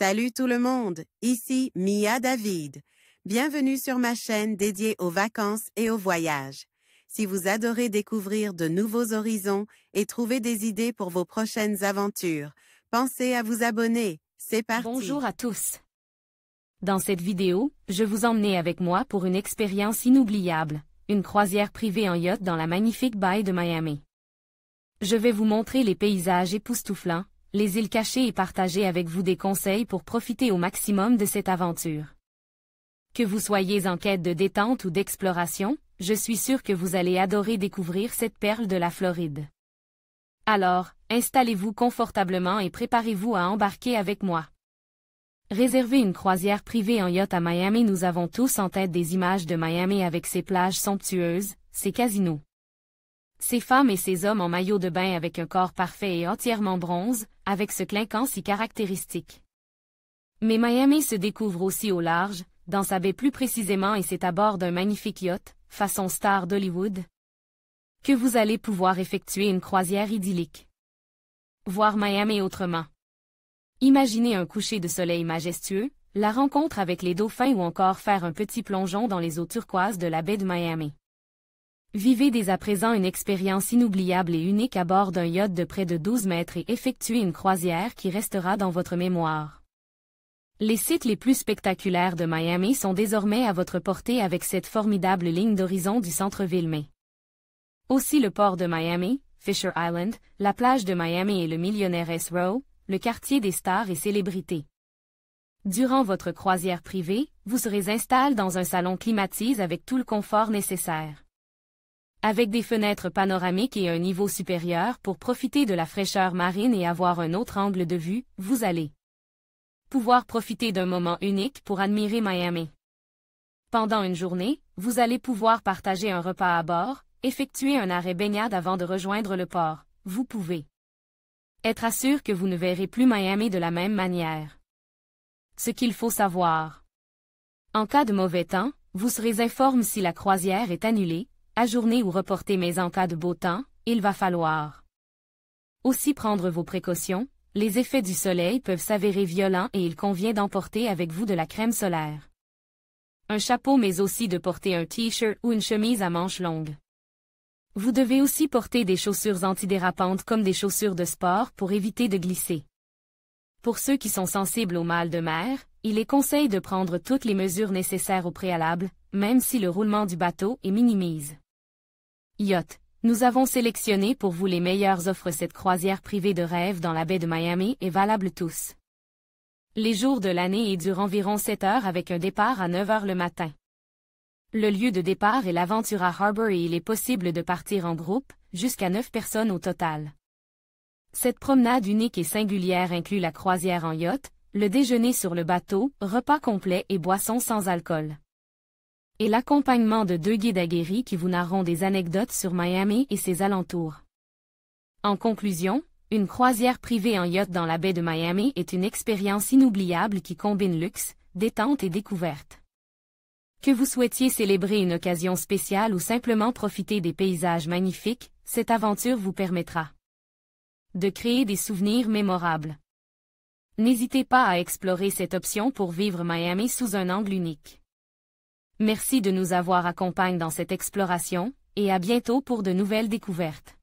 Salut tout le monde, ici Mia David. Bienvenue sur ma chaîne dédiée aux vacances et aux voyages. Si vous adorez découvrir de nouveaux horizons et trouver des idées pour vos prochaines aventures, pensez à vous abonner. C'est parti! Bonjour à tous. Dans cette vidéo, je vous emmène avec moi pour une expérience inoubliable, une croisière privée en yacht dans la magnifique baie de Miami. Je vais vous montrer les paysages époustouflants, les îles cachées et partager avec vous des conseils pour profiter au maximum de cette aventure. Que vous soyez en quête de détente ou d'exploration, je suis sûr que vous allez adorer découvrir cette perle de la Floride. Alors, installez-vous confortablement et préparez-vous à embarquer avec moi. Réserver une croisière privée en yacht à Miami. Nous avons tous en tête des images de Miami avec ses plages somptueuses, ses casinos. Ces femmes et ces hommes en maillot de bain avec un corps parfait et entièrement bronze, avec ce clinquant si caractéristique. Mais Miami se découvre aussi au large, dans sa baie plus précisément, et c'est à bord d'un magnifique yacht, façon star d'Hollywood, que vous allez pouvoir effectuer une croisière idyllique. Voir Miami autrement. Imaginez un coucher de soleil majestueux, la rencontre avec les dauphins ou encore faire un petit plongeon dans les eaux turquoises de la baie de Miami. Vivez dès à présent une expérience inoubliable et unique à bord d'un yacht de près de 12 mètres et effectuez une croisière qui restera dans votre mémoire. Les sites les plus spectaculaires de Miami sont désormais à votre portée avec cette formidable ligne d'horizon du centre-ville. Mais aussi le port de Miami, Fisher Island, la plage de Miami et le Millionaire's Row, le quartier des stars et célébrités. Durant votre croisière privée, vous serez installé dans un salon climatisé avec tout le confort nécessaire. Avec des fenêtres panoramiques et un niveau supérieur pour profiter de la fraîcheur marine et avoir un autre angle de vue, vous allez pouvoir profiter d'un moment unique pour admirer Miami. Pendant une journée, vous allez pouvoir partager un repas à bord, effectuer un arrêt baignade avant de rejoindre le port. Vous pouvez être assuré que vous ne verrez plus Miami de la même manière. Ce qu'il faut savoir. En cas de mauvais temps, vous serez informé si la croisière est annulée, ajournée ou reportée, mais en cas de beau temps, il va falloir aussi prendre vos précautions. Les effets du soleil peuvent s'avérer violents et il convient d'emporter avec vous de la crème solaire, un chapeau, mais aussi de porter un t-shirt ou une chemise à manches longues. Vous devez aussi porter des chaussures antidérapantes comme des chaussures de sport pour éviter de glisser. Pour ceux qui sont sensibles au mal de mer, il est conseillé de prendre toutes les mesures nécessaires au préalable, même si le roulement du bateau est minimise. Yacht. Nous avons sélectionné pour vous les meilleures offres. Cette croisière privée de rêve dans la baie de Miami est valable tous les jours de l'année et dure environ 7 heures avec un départ à 9 heures le matin. Le lieu de départ est l'Aventura Harbor et il est possible de partir en groupe, jusqu'à 9 personnes au total. Cette promenade unique et singulière inclut la croisière en yacht, le déjeuner sur le bateau, repas complet et boissons sans alcool. Et l'accompagnement de 2 guides aguerris qui vous narreront des anecdotes sur Miami et ses alentours. En conclusion, une croisière privée en yacht dans la baie de Miami est une expérience inoubliable qui combine luxe, détente et découverte. Que vous souhaitiez célébrer une occasion spéciale ou simplement profiter des paysages magnifiques, cette aventure vous permettra de créer des souvenirs mémorables. N'hésitez pas à explorer cette option pour vivre Miami sous un angle unique. Merci de nous avoir accompagnés dans cette exploration, et à bientôt pour de nouvelles découvertes.